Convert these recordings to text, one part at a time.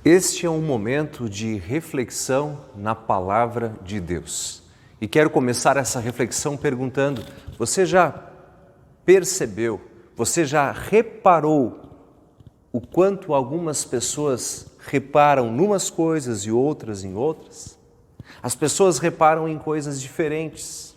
Este é um momento de reflexão na Palavra de Deus. E quero começar essa reflexão perguntando: você já percebeu, você já reparou o quanto algumas pessoas reparam numas coisas e outras em outras? As pessoas reparam em coisas diferentes.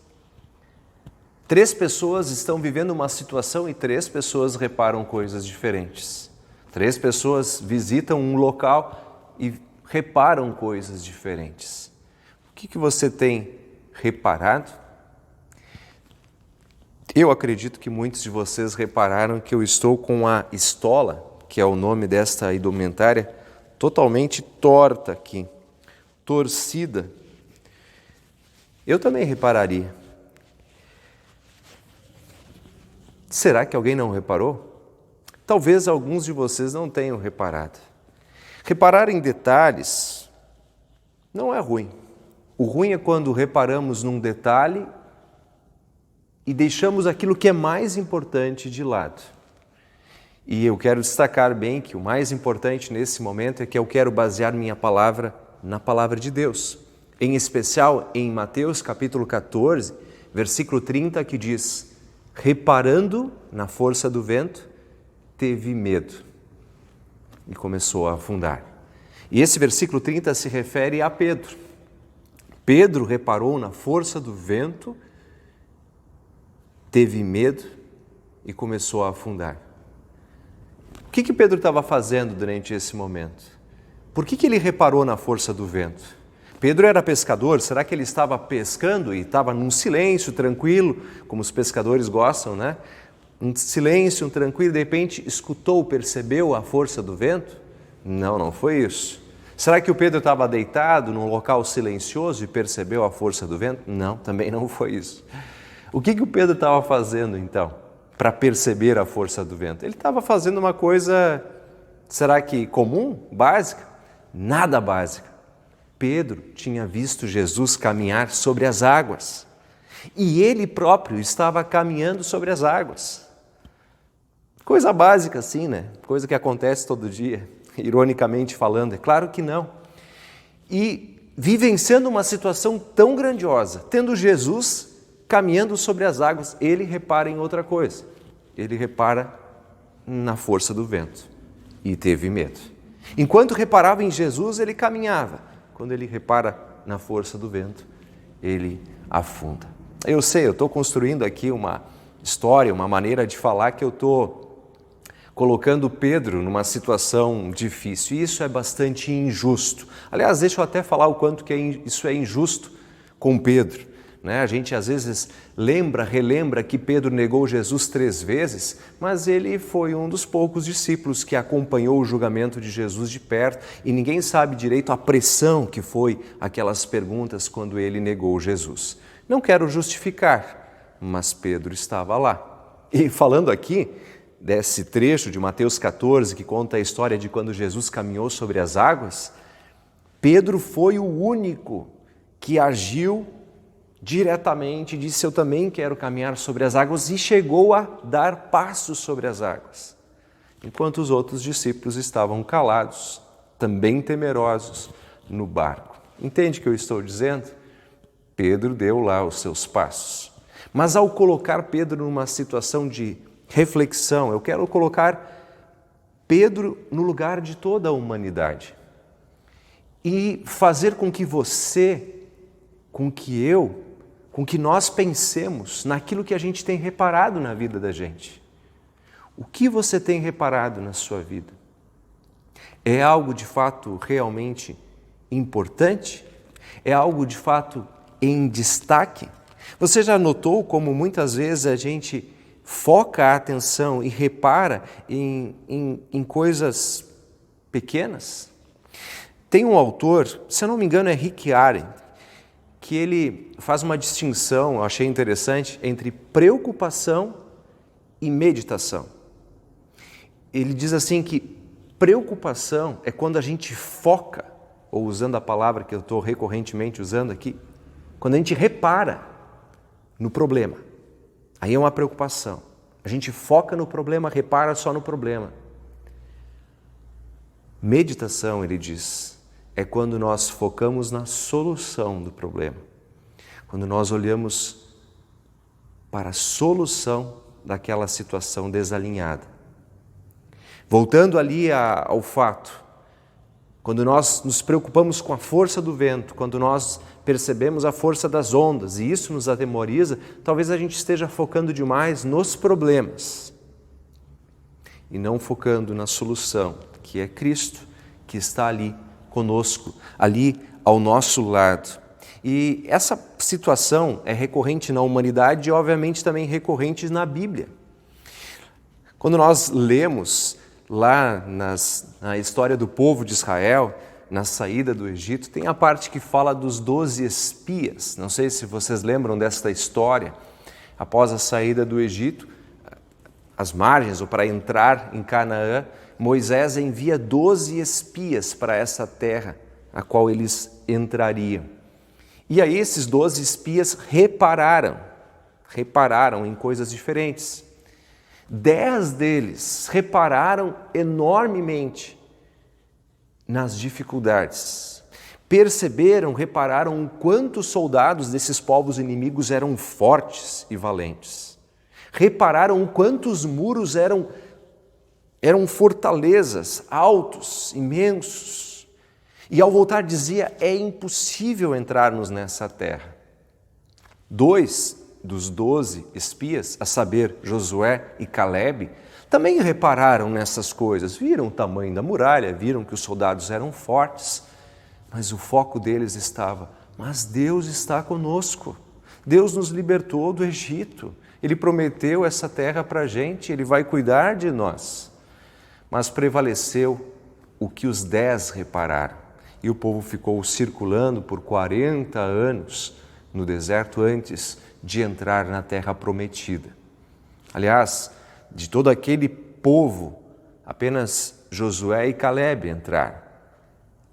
3 pessoas estão vivendo uma situação e 3 pessoas reparam coisas diferentes. 3 pessoas visitam um local e reparam coisas diferentes. O que você tem reparado? Eu acredito que muitos de vocês repararam que eu estou com a estola, que é o nome desta indumentária, totalmente torta aqui, torcida. Eu também repararia. Será que alguém não reparou? Talvez alguns de vocês não tenham reparado. Reparar em detalhes não é ruim. O ruim é quando reparamos num detalhe e deixamos aquilo que é mais importante de lado. E eu quero destacar bem que o mais importante nesse momento é que eu quero basear minha palavra na palavra de Deus. Em especial em Mateus capítulo 14, versículo 30, que diz: reparando na força do vento, teve medo e começou a afundar. E esse versículo 30 se refere a Pedro. Pedro reparou na força do vento, teve medo e começou a afundar. O que Pedro estava fazendo durante esse momento? Por que ele reparou na força do vento? Pedro era pescador, será que ele estava pescando e estava num silêncio tranquilo, como os pescadores gostam, né? Um silêncio, um tranquilo, de repente escutou, percebeu a força do vento? Não foi isso. Será que o Pedro estava deitado num local silencioso e percebeu a força do vento? Não, também não foi isso. O que o Pedro estava fazendo então, para perceber a força do vento? Ele estava fazendo uma coisa, será que comum, básica? Nada básica. Pedro tinha visto Jesus caminhar sobre as águas e ele próprio estava caminhando sobre as águas. Coisa básica assim, né? Coisa que acontece todo dia, ironicamente falando, é claro que não. E vivenciando uma situação tão grandiosa, tendo Jesus caminhando sobre as águas, ele repara em outra coisa. Ele repara na força do vento e teve medo. Enquanto reparava em Jesus, ele caminhava. Quando ele repara na força do vento, ele afunda. Eu sei, eu estou construindo aqui uma história, uma maneira de falar que eu estou colocando Pedro numa situação difícil. E isso é bastante injusto. Aliás, deixa eu até falar o quanto que isso é injusto com Pedro. A gente às vezes relembra que Pedro negou Jesus 3 vezes, mas ele foi um dos poucos discípulos que acompanhou o julgamento de Jesus de perto e ninguém sabe direito a pressão que foi aquelas perguntas quando ele negou Jesus. Não quero justificar, mas Pedro estava lá. E falando aqui desse trecho de Mateus 14, que conta a história de quando Jesus caminhou sobre as águas, Pedro foi o único que agiu diretamente, disse: eu também quero caminhar sobre as águas, e chegou a dar passos sobre as águas, enquanto os outros discípulos estavam calados, também temerosos, no barco. Entende o que eu estou dizendo? Pedro deu lá os seus passos. Mas ao colocar Pedro numa situação de reflexão, eu quero colocar Pedro no lugar de toda a humanidade e fazer com que você, com que nós pensemos naquilo que a gente tem reparado na vida da gente. O que você tem reparado na sua vida? É algo de fato realmente importante? É algo de fato em destaque? Você já notou como muitas vezes a gente foca a atenção e repara em coisas pequenas? Tem um autor, se eu não me engano é Rick Warren, que ele faz uma distinção, eu achei interessante, entre preocupação e meditação. Ele diz assim que preocupação é quando a gente foca, ou usando a palavra que eu estou recorrentemente usando aqui, quando a gente repara no problema. Aí é uma preocupação. A gente foca no problema, repara só no problema. Meditação, ele diz, é quando nós focamos na solução do problema. Quando nós olhamos para a solução daquela situação desalinhada. Voltando ali ao fato, quando nós nos preocupamos com a força do vento, quando nós percebemos a força das ondas e isso nos atemoriza, talvez a gente esteja focando demais nos problemas e não focando na solução, que é Cristo, que está ali conosco, ali ao nosso lado. E essa situação é recorrente na humanidade e, obviamente, também recorrente na Bíblia. Quando nós lemos lá na história do povo de Israel, na saída do Egito, tem a parte que fala dos 12 espias. Não sei se vocês lembram desta história. Após a saída do Egito, as margens, ou para entrar em Canaã, Moisés envia 12 espias para essa terra, a qual eles entrariam. E aí esses 12 espias repararam em coisas diferentes. 10 deles repararam enormemente nas dificuldades. Repararam o quanto os soldados desses povos inimigos eram fortes e valentes. Repararam o quanto os muros eram fortalezas, altos, imensos. E ao voltar dizia, é impossível entrarmos nessa terra. 2 dos 12 espias, a saber, Josué e Calebe, também repararam nessas coisas, viram o tamanho da muralha, viram que os soldados eram fortes, mas o foco deles estava, mas Deus está conosco, Deus nos libertou do Egito, Ele prometeu essa terra para a gente, Ele vai cuidar de nós. Mas prevaleceu o que os 10 repararam, e o povo ficou circulando por 40 anos no deserto antes de entrar na terra prometida. Aliás, de todo aquele povo, apenas Josué e Calebe entraram.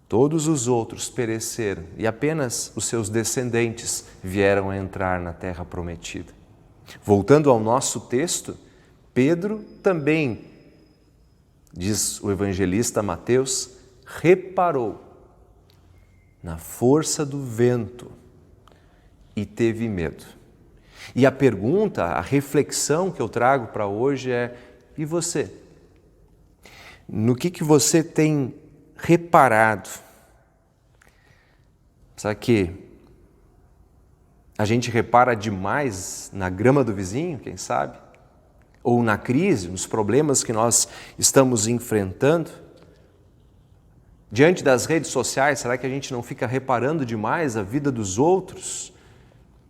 Todos os outros pereceram e apenas os seus descendentes vieram a entrar na terra prometida. Voltando ao nosso texto, Pedro também, diz o evangelista Mateus, reparou na força do vento e teve medo. E a pergunta, a reflexão que eu trago para hoje é, e você? No que você tem reparado? Sabe que a gente repara demais na grama do vizinho, quem sabe? Ou na crise, nos problemas que nós estamos enfrentando? Diante das redes sociais, será que a gente não fica reparando demais a vida dos outros?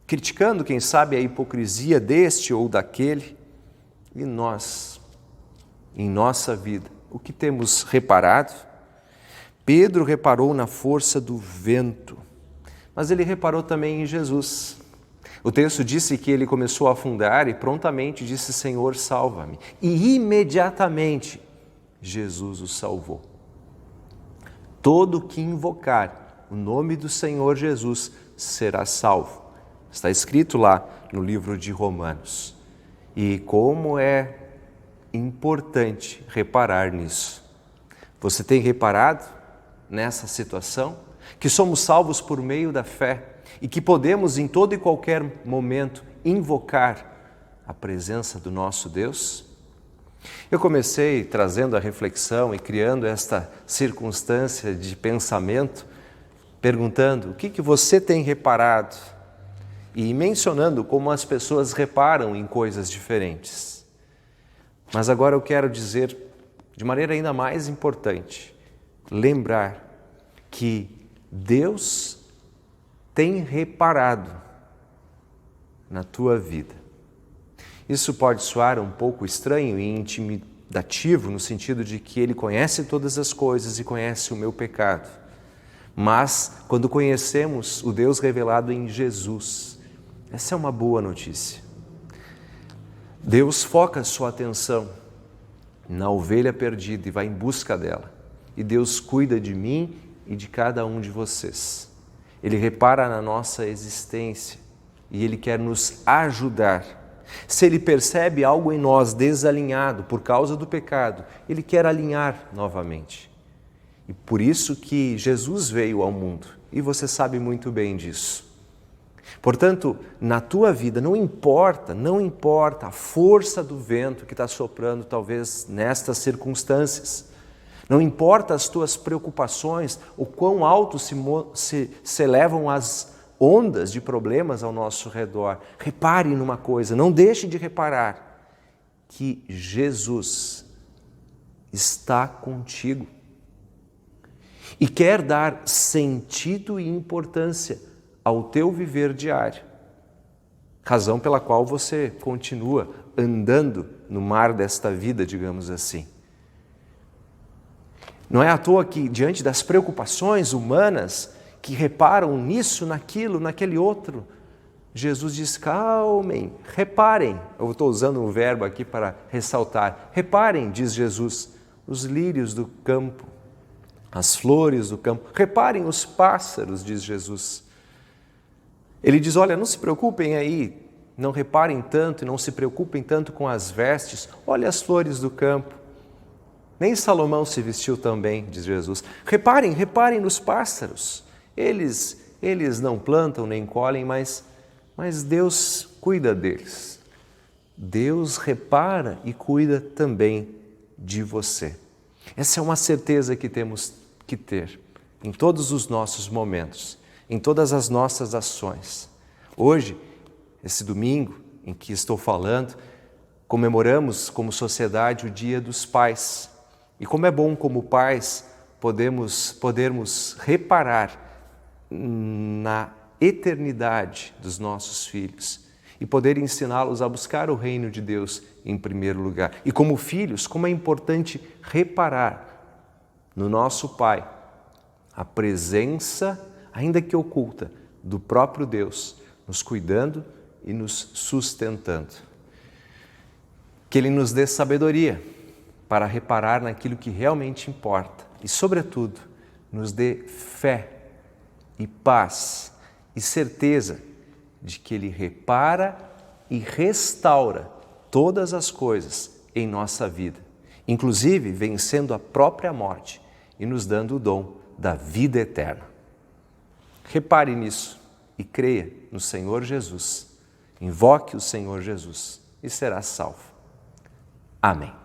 Criticando, quem sabe, a hipocrisia deste ou daquele? E nós, em nossa vida, o que temos reparado? Pedro reparou na força do vento, mas ele reparou também em Jesus. O texto disse que ele começou a afundar e prontamente disse, Senhor, salva-me. E imediatamente Jesus o salvou. Todo que invocar o nome do Senhor Jesus será salvo. Está escrito lá no livro de Romanos. E como é importante reparar nisso. Você tem reparado nessa situação? Que somos salvos por meio da fé e que podemos em todo e qualquer momento invocar a presença do nosso Deus? Eu comecei trazendo a reflexão e criando esta circunstância de pensamento, perguntando o que você tem reparado e mencionando como as pessoas reparam em coisas diferentes. Mas agora eu quero dizer, de maneira ainda mais importante, lembrar que Deus tem reparado na tua vida. Isso pode soar um pouco estranho e intimidativo, no sentido de que Ele conhece todas as coisas e conhece o meu pecado. Mas, quando conhecemos o Deus revelado em Jesus, essa é uma boa notícia. Deus foca a sua atenção na ovelha perdida e vai em busca dela. E Deus cuida de mim e de cada um de vocês. Ele repara na nossa existência e Ele quer nos ajudar. Se Ele percebe algo em nós desalinhado por causa do pecado, Ele quer alinhar novamente. E por isso que Jesus veio ao mundo. E você sabe muito bem disso. Portanto, na tua vida, não importa a força do vento que está soprando talvez nestas circunstâncias. Não importa as tuas preocupações, o quão alto se elevam as ondas de problemas ao nosso redor. Repare numa coisa, não deixe de reparar que Jesus está contigo e quer dar sentido e importância ao teu viver diário, razão pela qual você continua andando no mar desta vida, digamos assim. Não é à toa que, diante das preocupações humanas, que reparam nisso, naquilo, naquele outro, Jesus diz, calmem, reparem. Eu estou usando um verbo aqui para ressaltar. Reparem, diz Jesus, os lírios do campo, as flores do campo. Reparem os pássaros, diz Jesus. Ele diz, olha, não se preocupem aí, não reparem tanto e não se preocupem tanto com as vestes. Olha as flores do campo. Nem Salomão se vestiu tão bem, diz Jesus. Reparem nos pássaros. Eles não plantam nem colhem, mas Deus cuida deles. Deus repara e cuida também de você. Essa é uma certeza que temos que ter em todos os nossos momentos, em todas as nossas ações. Hoje, esse domingo em que estou falando, comemoramos como sociedade o Dia dos Pais. E como é bom, como pais, podermos reparar na eternidade dos nossos filhos e poder ensiná-los a buscar o reino de Deus em primeiro lugar. E como filhos, como é importante reparar no nosso Pai a presença, ainda que oculta, do próprio Deus, nos cuidando e nos sustentando. Que Ele nos dê sabedoria para reparar naquilo que realmente importa e, sobretudo, nos dê fé e paz e certeza de que Ele repara e restaura todas as coisas em nossa vida, inclusive vencendo a própria morte e nos dando o dom da vida eterna. Repare nisso e creia no Senhor Jesus. Invoque o Senhor Jesus e será salvo. Amém.